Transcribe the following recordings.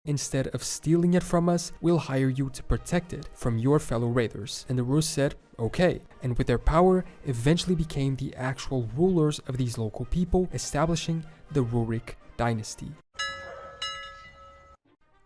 instead of stealing it from us, we'll hire you to protect it from your fellow raiders. And the Rus said, okay, and with their power, eventually became the actual rulers of these local people, establishing the Rurik dynasty.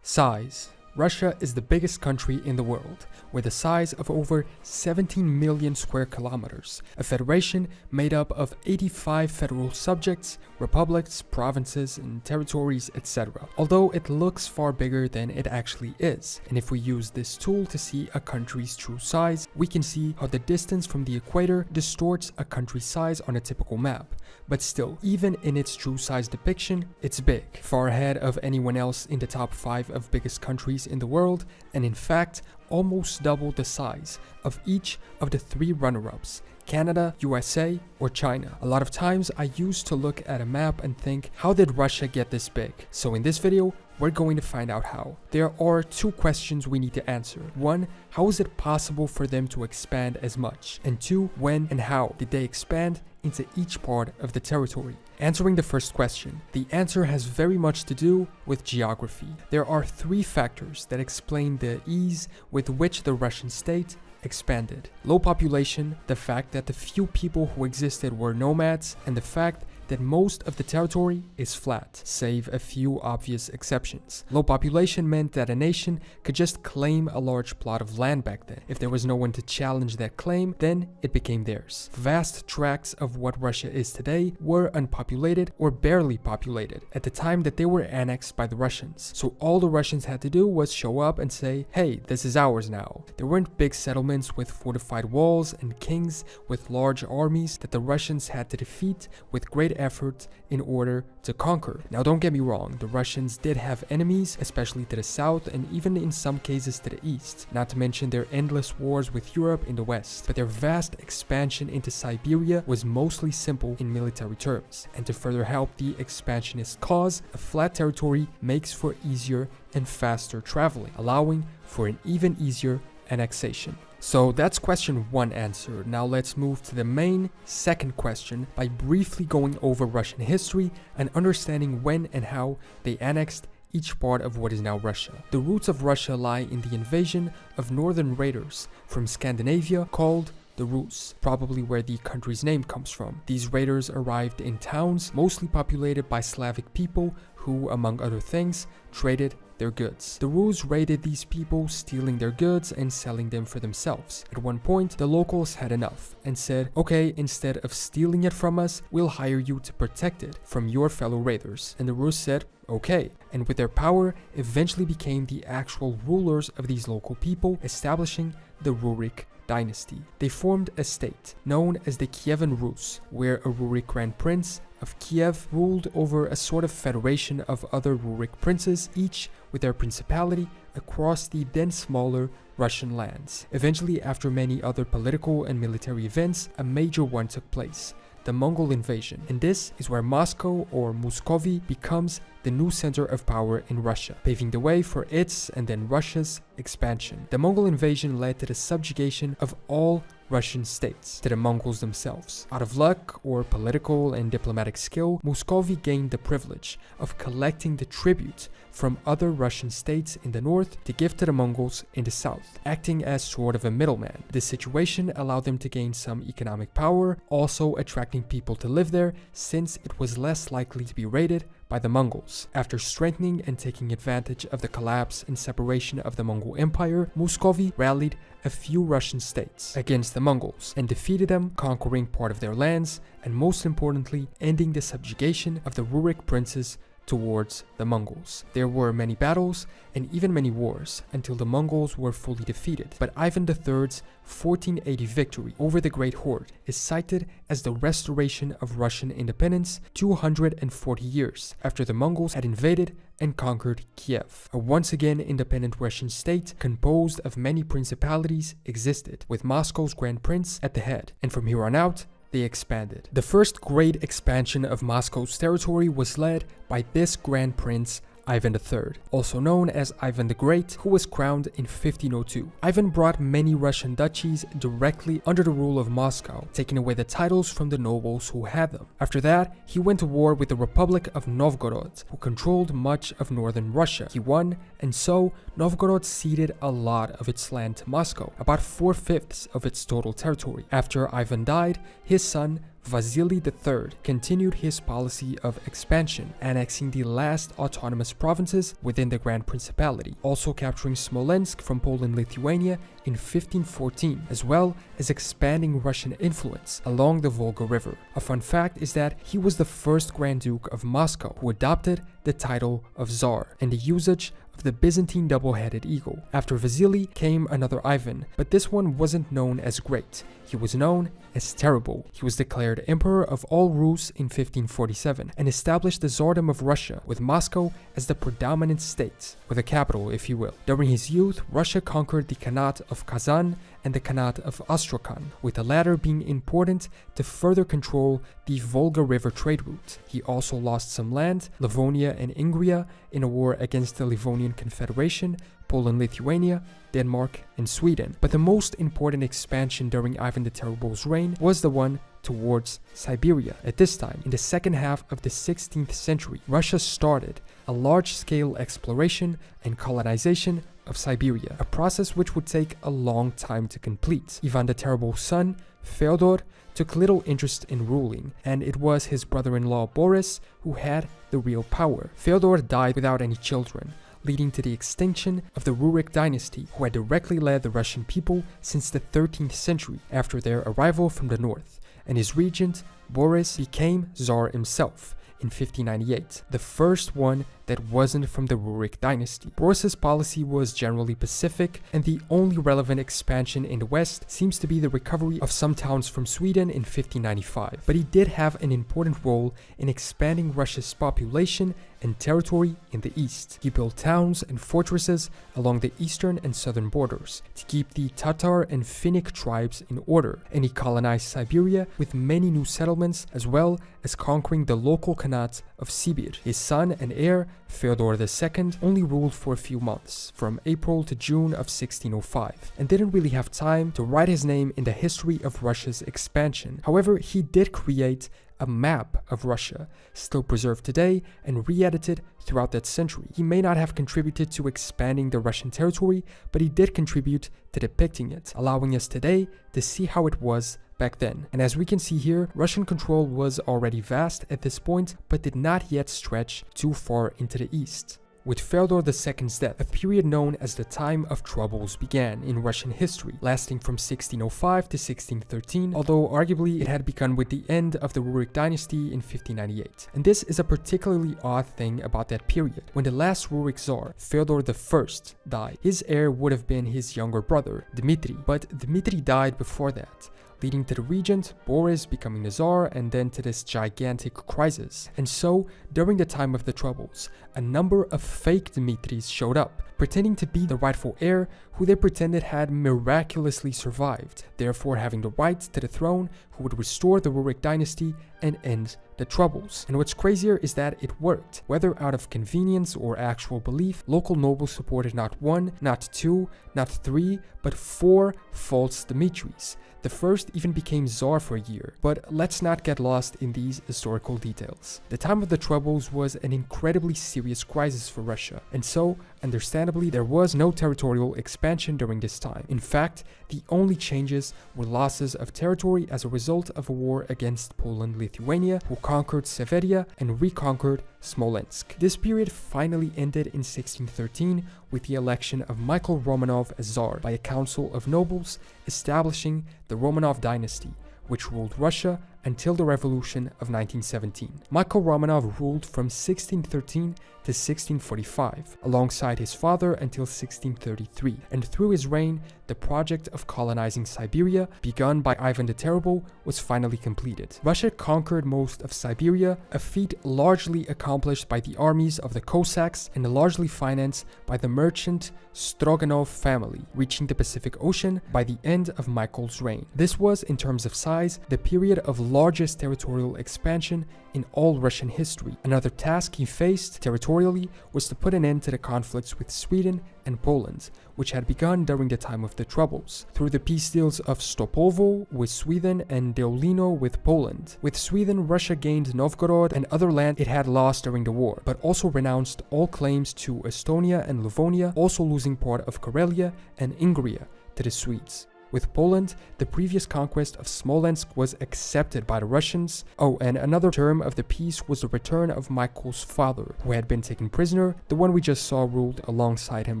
Size. Russia is the biggest country in the world, with a size of over 17 million square kilometers, a federation made up of 85 federal subjects, republics, provinces, and territories, etc. Although it looks far bigger than it actually is, and if we use this tool to see a country's true size, we can see how the distance from the equator distorts a country's size on a typical map. But still, even in its true size depiction, it's big, far ahead of anyone else in the top 5 of biggest countries in the world, and in fact, almost double the size of each of the 3 runner-ups, Canada, USA, or China. A lot of times I used to look at a map and think, how did Russia get this big? So in this video, we're going to find out how. There are 2 questions we need to answer. 1, how is it possible for them to expand as much? And 2, when and how did they expand into each part of the territory? Answering the first question, the answer has very much to do with geography. There are 3 factors that explain the ease with which the Russian state expanded. Low population, the fact that the few people who existed were nomads, and the fact that most of the territory is flat, save a few obvious exceptions. Low population meant that a nation could just claim a large plot of land back then. If there was no one to challenge that claim, then it became theirs. Vast tracts of what Russia is today were unpopulated or barely populated at the time that they were annexed by the Russians. So all the Russians had to do was show up and say, hey, this is ours now. There weren't big settlements with fortified walls and kings with large armies that the Russians had to defeat with great effort in order to conquer. Now don't get me wrong, the Russians did have enemies, especially to the south and even in some cases to the east, not to mention their endless wars with Europe in the west, but their vast expansion into Siberia was mostly simple in military terms, and to further help the expansionist cause, a flat territory makes for easier and faster traveling, allowing for an even easier annexation. So that's question 1 answered. Now let's move to the main second question by briefly going over Russian history and understanding when and how they annexed each part of what is now Russia. The roots of Russia lie in the invasion of northern raiders from Scandinavia called the Rus, probably where the country's name comes from. These raiders arrived in towns mostly populated by Slavic people who, among other things, traded their goods. The Rus raided these people, stealing their goods and selling them for themselves. At one point, the locals had enough and said, okay, instead of stealing it from us, we'll hire you to protect it from your fellow raiders. And the Rus said, okay, and with their power, eventually became the actual rulers of these local people, establishing the Rurik dynasty. They formed a state known as the Kievan Rus, where a Rurik Grand Prince of Kiev ruled over a sort of federation of other Rurik princes, each with their principality across the then smaller Russian lands. Eventually, after many other political and military events, a major one took place, the Mongol invasion, and this is where Moscow or Muscovy becomes the new center of power in Russia, paving the way for its and then Russia's expansion. The Mongol invasion led to the subjugation of all Russian states to the Mongols themselves. Out of luck or political and diplomatic skill, Muscovy gained the privilege of collecting the tribute from other Russian states in the north to give to the Mongols in the south, acting as sort of a middleman. This situation allowed them to gain some economic power, also attracting people to live there since it was less likely to be raided by the Mongols. After strengthening and taking advantage of the collapse and separation of the Mongol Empire, Muscovy rallied a few Russian states against the Mongols and defeated them, conquering part of their lands and most importantly, ending the subjugation of the Rurik princes towards the Mongols. There were many battles and even many wars until the Mongols were fully defeated, but Ivan III's 1480 victory over the Great Horde is cited as the restoration of Russian independence 240 years after the Mongols had invaded and conquered Kiev. A once again independent Russian state composed of many principalities existed, with Moscow's Grand Prince at the head, and from here on out, they expanded. The first great expansion of Moscow's territory was led by this Grand Prince, Ivan III, also known as Ivan the Great, who was crowned in 1502. Ivan brought many Russian duchies directly under the rule of Moscow, taking away the titles from the nobles who had them. After that, he went to war with the Republic of Novgorod, who controlled much of northern Russia. He won, and so Novgorod ceded a lot of its land to Moscow, about 4/5 of its total territory. After Ivan died, his son Vasily III continued his policy of expansion, annexing the last autonomous provinces within the Grand Principality, also capturing Smolensk from Poland-Lithuania in 1514, as well as expanding Russian influence along the Volga River. A fun fact is that he was the first Grand Duke of Moscow who adopted the title of Tsar and the usage of the Byzantine double-headed eagle. After Vasily came another Ivan, but this one wasn't known as great. He was known as terrible. He was declared Emperor of all Rus in 1547 and established the Tsardom of Russia, with Moscow as the predominant state, or the capital if you will. During his youth, Russia conquered the Khanate of Kazan and the Khanate of Astrakhan, with the latter being important to further control the Volga River trade route. He also lost some land, Livonia and Ingria, in a war against the Livonian Confederation, Poland-Lithuania, Denmark, and Sweden. But the most important expansion during Ivan the Terrible's reign was the one towards Siberia. At this time, in the second half of the 16th century, Russia started a large-scale exploration and colonization of Siberia, a process which would take a long time to complete. Ivan the Terrible's son, Fyodor, took little interest in ruling, and it was his brother-in-law Boris who had the real power. Fyodor died without any children, leading to the extinction of the Rurik dynasty, who had directly led the Russian people since the 13th century after their arrival from the north, and his regent, Boris, became Tsar himself in 1598, the first one that wasn't from the Rurik dynasty. Boris's policy was generally pacific, and the only relevant expansion in the west seems to be the recovery of some towns from Sweden in 1595. But he did have an important role in expanding Russia's population and territory in the east. He built towns and fortresses along the eastern and southern borders to keep the Tatar and Finnic tribes in order, and he colonized Siberia with many new settlements, as well as conquering the local Khanate of Sibir. His son and heir, Fyodor II, only ruled for a few months, from April to June of 1605, and didn't really have time to write his name in the history of Russia's expansion. However, he did create a map of Russia, still preserved today and re-edited throughout that century. He may not have contributed to expanding the Russian territory, but he did contribute to depicting it, allowing us today to see how it was back then. And as we can see here, Russian control was already vast at this point, but did not yet stretch too far into the east. With Fyodor II's death, a period known as the Time of Troubles began in Russian history, lasting from 1605 to 1613, although arguably it had begun with the end of the Rurik dynasty in 1598. And this is a particularly odd thing about that period. When the last Rurik Tsar, Fyodor I, died, his heir would have been his younger brother, Dmitry, but Dmitry died before that, leading to the regent, Boris, becoming the Tsar, and then to this gigantic crisis. And so, during the time of the Troubles, a number of fake Dmitrys showed up, pretending to be the rightful heir, who they pretended had miraculously survived, therefore having the right to the throne, who would restore the Rurik dynasty and end the Troubles. And what's crazier is that it worked. Whether out of convenience or actual belief, local nobles supported not one, not two, not three, but 4 false Dmitrys. The first even became Tsar for a year, but let's not get lost in these historical details. The time of the Troubles was an incredibly serious crisis for Russia, and so, understandably, there was no territorial expansion during this time. In fact, the only changes were losses of territory as a result of a war against Poland-Lithuania, who conquered Severia and reconquered Smolensk. This period finally ended in 1613 with the election of Michael Romanov as Tsar by a council of nobles, establishing the Romanov dynasty, which ruled Russia until the revolution of 1917. Michael Romanov ruled from 1613 to 1645, alongside his father until 1633, and through his reign, the project of colonizing Siberia, begun by Ivan the Terrible, was finally completed. Russia conquered most of Siberia, a feat largely accomplished by the armies of the Cossacks and largely financed by the merchant Stroganov family, reaching the Pacific Ocean by the end of Michael's reign. This was, in terms of size, the period of largest territorial expansion in all Russian history. Another task he faced territorially was to put an end to the conflicts with Sweden and Poland, which had begun during the time of the Troubles, through the peace deals of Stopovo with Sweden and Deolino with Poland. With Sweden, Russia gained Novgorod and other land it had lost during the war, but also renounced all claims to Estonia and Livonia, also losing part of Karelia and Ingria to the Swedes. With Poland, the previous conquest of Smolensk was accepted by the Russians. Oh, and another term of the peace was the return of Michael's father, who had been taken prisoner, the one we just saw ruled alongside him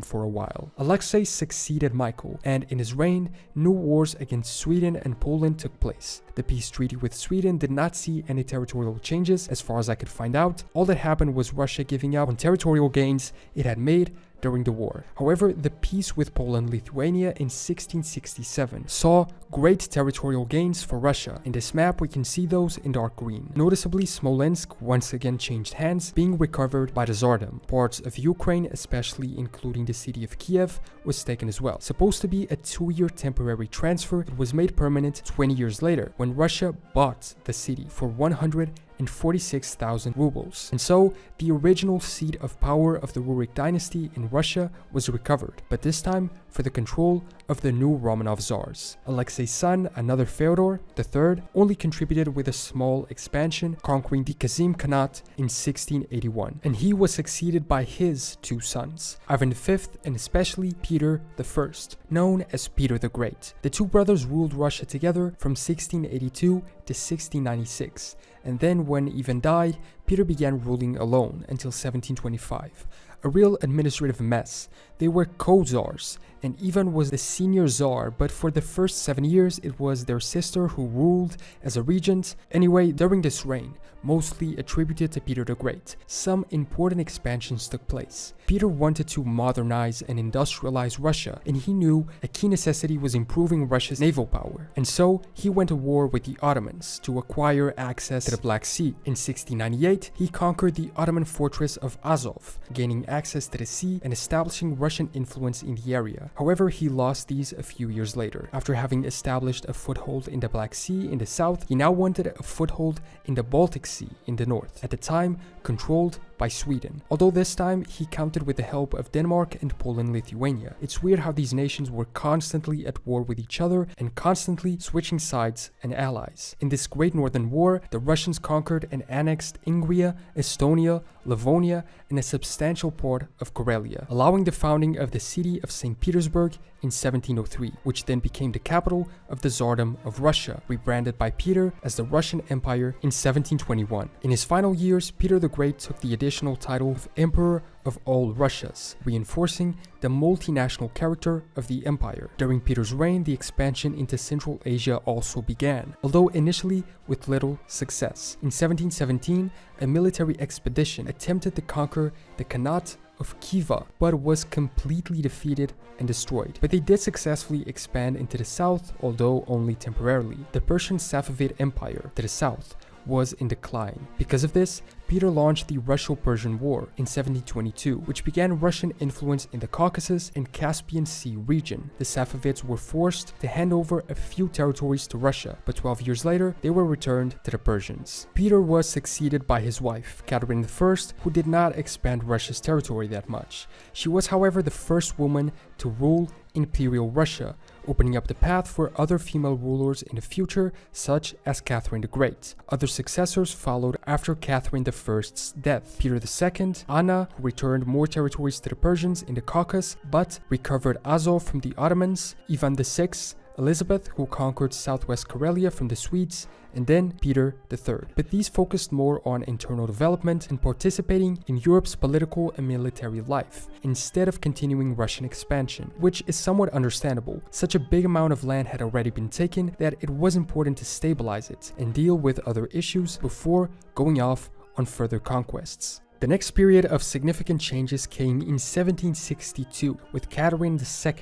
for a while. Alexei succeeded Michael, and in his reign, new wars against Sweden and Poland took place. The peace treaty with Sweden did not see any territorial changes, as far as I could find out. All that happened was Russia giving up on territorial gains it had made during the war. However, the peace with Poland-Lithuania in 1667 saw great territorial gains for Russia. In this map, we can see those in dark green. Noticeably, Smolensk once again changed hands, being recovered by the Tsardom. Parts of Ukraine, especially including the city of Kiev, was taken as well. Supposed to be a 2-year temporary transfer, it was made permanent 20 years later, when Russia bought the city for 146,000 rubles. And so, the original seat of power of the Rurik dynasty in Russia was recovered, but this time for the control of the new Romanov Tsars. Alexei's son, another Fyodor III, only contributed with a small expansion, conquering the Kazim Khanate in 1681, and he was succeeded by his 2 sons, Ivan V and especially Peter I, known as Peter the Great. The 2 brothers ruled Russia together from 1682 to 1696, and then when Ivan died, Peter began ruling alone until 1725. A real administrative mess. They were co-czars, and Ivan was the senior czar, but for the first 7 years it was their sister who ruled as a regent. Anyway, during this reign, mostly attributed to Peter the Great, some important expansions took place. Peter wanted to modernize and industrialize Russia, and he knew a key necessity was improving Russia's naval power. And so, he went to war with the Ottomans to acquire access to the Black Sea. In 1698, he conquered the Ottoman fortress of Azov, gaining access to the sea and establishing Russian influence in the area. However, he lost these a few years later. After having established a foothold in the Black Sea in the south, he now wanted a foothold in the Baltic Sea in the north, at the time controlled by Sweden. Although this time he counted with the help of Denmark and Poland-Lithuania. It's weird how these nations were constantly at war with each other and constantly switching sides and allies. In this Great Northern War, the Russians conquered and annexed Ingria, Estonia, Livonia, and a substantial part of Karelia, allowing the founding of the city of St. Petersburg in 1703, which then became the capital of the Tsardom of Russia, rebranded by Peter as the Russian Empire in 1721. In his final years, Peter the Great took the additional title of Emperor of all Russias, reinforcing the multinational character of the empire. During Peter's reign, the expansion into Central Asia also began, although initially with little success. In 1717, a military expedition attempted to conquer the Khanate of Khiva, but was completely defeated and destroyed. But they did successfully expand into the south, although only temporarily. The Persian Safavid Empire to the south was in decline. Because of this, Peter launched the Russo-Persian War in 1722, which began Russian influence in the Caucasus and Caspian Sea region. The Safavids were forced to hand over a few territories to Russia, but 12 years later, they were returned to the Persians. Peter was succeeded by his wife, Catherine I, who did not expand Russia's territory that much. She was, however, the first woman to rule Imperial Russia, opening up the path for other female rulers in the future, such as Catherine the Great. Other successors followed after Catherine I's death. Peter II, Anna, who returned more territories to the Persians in the Caucasus, but recovered Azov from the Ottomans, Ivan VI, Elizabeth, who conquered southwest Karelia from the Swedes, and then Peter III. But these focused more on internal development and participating in Europe's political and military life, instead of continuing Russian expansion, which is somewhat understandable. Such a big amount of land had already been taken that it was important to stabilize it and deal with other issues before going off on further conquests. The next period of significant changes came in 1762 with Catherine II,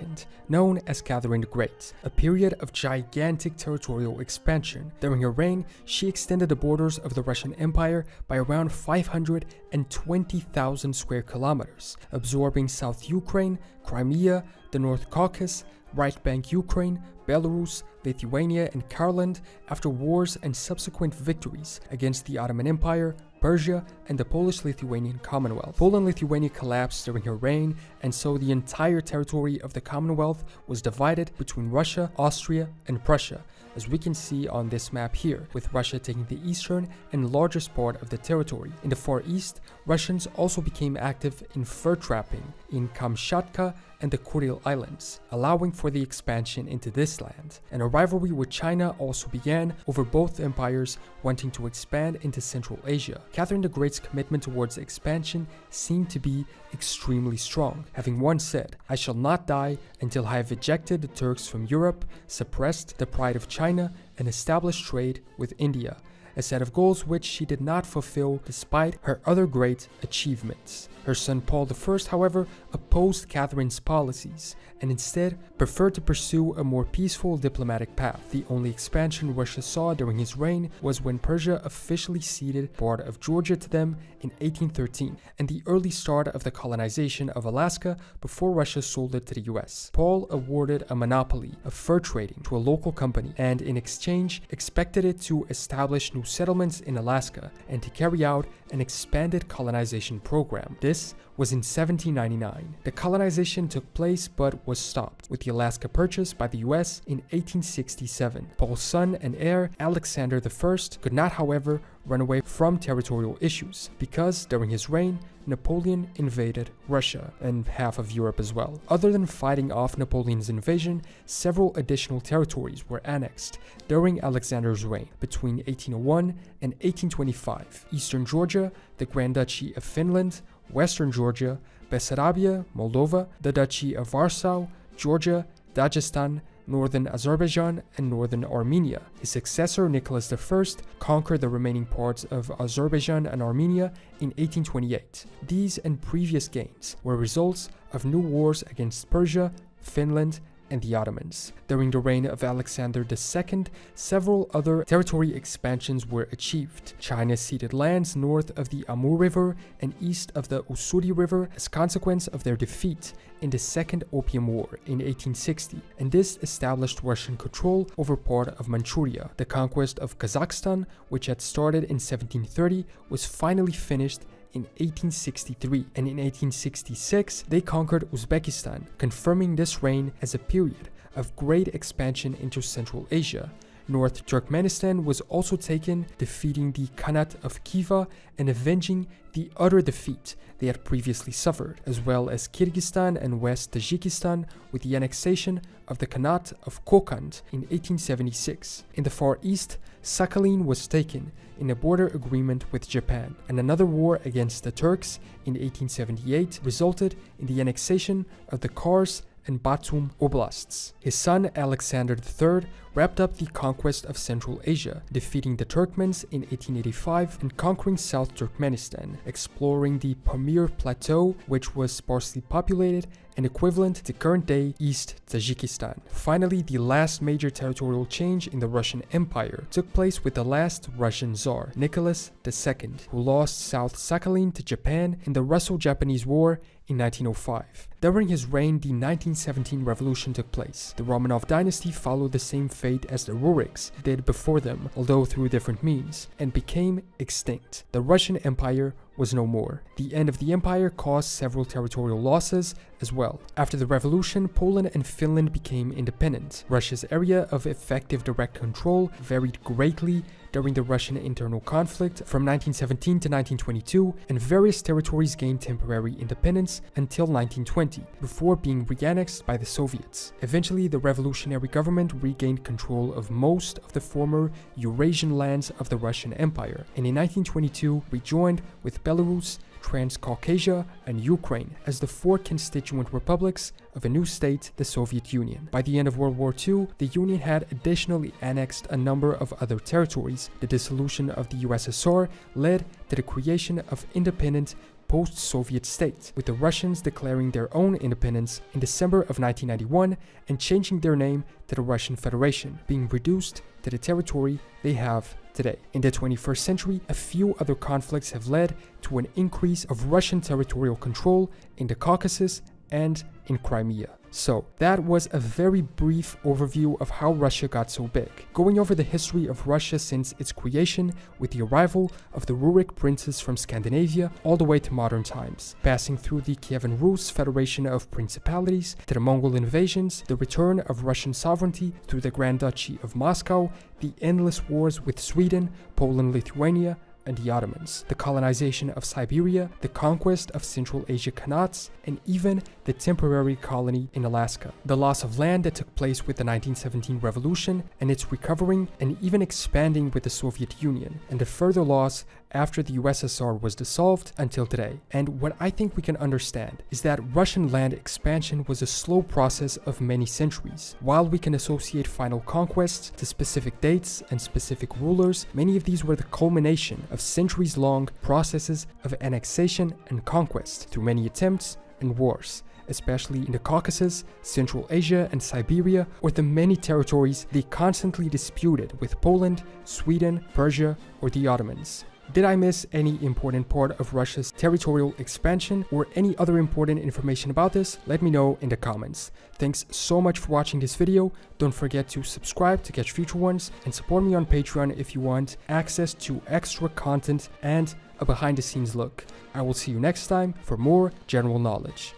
known as Catherine the Great, a period of gigantic territorial expansion. During her reign, she extended the borders of the Russian Empire by around 520,000 square kilometers, absorbing South Ukraine, Crimea, the North Caucasus, Right Bank Ukraine, Belarus, Lithuania, and Courland after wars and subsequent victories against the Ottoman Empire, Persia, and the Polish-Lithuanian Commonwealth. Poland-Lithuania collapsed during her reign, and so the entire territory of the Commonwealth was divided between Russia, Austria, and Prussia, as we can see on this map here, with Russia taking the eastern and largest part of the territory. In the Far East, Russians also became active in fur trapping in Kamchatka and the Kuril Islands, allowing for the expansion into this land. And a rivalry with China also began over both empires wanting to expand into Central Asia. Catherine the Great's commitment towards expansion seemed to be extremely strong, having once said, "I shall not die until I have ejected the Turks from Europe, suppressed the pride of China, and established trade with India," a set of goals which she did not fulfill despite her other great achievements. Her son Paul I, however, opposed Catherine's policies and instead preferred to pursue a more peaceful diplomatic path. The only expansion Russia saw during his reign was when Persia officially ceded part of Georgia to them in 1813, and the early start of the colonization of Alaska before Russia sold it to the US. Paul awarded a monopoly of fur trading to a local company and in exchange expected it to establish new settlements in Alaska and to carry out an expanded colonization program. This was in 1799. The colonization took place but was stopped with the Alaska Purchase by the US in 1867. Paul's son and heir, Alexander I, could not, however, run away from territorial issues because during his reign, Napoleon invaded Russia and half of Europe as well. Other than fighting off Napoleon's invasion, several additional territories were annexed during Alexander's reign between 1801 and 1825. Eastern Georgia, the Grand Duchy of Finland, Western Georgia, Bessarabia, Moldova, the Duchy of Warsaw, Georgia, Dagestan, northern Azerbaijan, and northern Armenia. His successor, Nicholas I, conquered the remaining parts of Azerbaijan and Armenia in 1828. These and previous gains were results of new wars against Persia, Finland, and the Ottomans. During the reign of Alexander II, several other territory expansions were achieved. China ceded lands north of the Amur River and east of the Ussuri River as consequence of their defeat in the Second Opium War in 1860, and this established Russian control over part of Manchuria. The conquest of Kazakhstan, which had started in 1730, was finally finished in 1863, and in 1866 they conquered Uzbekistan, confirming this reign as a period of great expansion into Central Asia. North Turkmenistan was also taken, defeating the Khanate of Khiva and avenging the utter defeat they had previously suffered, as well as Kyrgyzstan and West Tajikistan with the annexation of the Khanate of Kokand in 1876. In the Far East, Sakhalin was taken in a border agreement with Japan, and another war against the Turks in 1878 resulted in the annexation of the Kars and Batum oblasts. His son Alexander III wrapped up the conquest of Central Asia, defeating the Turkmens in 1885 and conquering South Turkmenistan, exploring the Pamir Plateau, which was sparsely populated and equivalent to current-day East Tajikistan. Finally, the last major territorial change in the Russian Empire took place with the last Russian Tsar, Nicholas II, who lost South Sakhalin to Japan in the Russo-Japanese War in 1905. During his reign, the 1917 revolution took place. The Romanov dynasty followed the same fate as the Ruriks did before them, although through different means, and became extinct. The Russian Empire was no more. The end of the empire caused several territorial losses as well. After the revolution, Poland and Finland became independent. Russia's area of effective direct control varied greatly during the Russian internal conflict from 1917 to 1922, and various territories gained temporary independence until 1920, before being re-annexed by the Soviets. Eventually, the revolutionary government regained control of most of the former Eurasian lands of the Russian Empire, and in 1922 rejoined with Belarus, Transcaucasia, and Ukraine as the four constituent republics of a new state, the Soviet Union. By the end of World War II, the Union had additionally annexed a number of other territories. The dissolution of the USSR led to the creation of independent post-Soviet states, with the Russians declaring their own independence in December of 1991 and changing their name to the Russian Federation, being reduced to the territory they have today. In the 21st century, a few other conflicts have led to an increase of Russian territorial control in the Caucasus and in Crimea. So that was a very brief overview of how Russia got so big, going over the history of Russia since its creation with the arrival of the Rurik princes from Scandinavia all the way to modern times, passing through the Kievan Rus Federation of Principalities, to the Mongol invasions, the return of Russian sovereignty through the Grand Duchy of Moscow, the endless wars with Sweden, Poland, Lithuania, and the Ottomans, the colonization of Siberia, the conquest of Central Asia Khanates, and even the temporary colony in Alaska, the loss of land that took place with the 1917 revolution and its recovering and even expanding with the Soviet Union, and the further loss after the USSR was dissolved until today. And what I think we can understand is that Russian land expansion was a slow process of many centuries. While we can associate final conquests to specific dates and specific rulers, many of these were the culmination of centuries-long processes of annexation and conquest through many attempts and wars, especially in the Caucasus, Central Asia, and Siberia, or the many territories they constantly disputed with Poland, Sweden, Persia, or the Ottomans. Did I miss any important part of Russia's territorial expansion or any other important information about this? Let me know in the comments. Thanks so much for watching this video. Don't forget to subscribe to catch future ones and support me on Patreon if you want access to extra content and a behind the scenes look. I will see you next time for more general knowledge.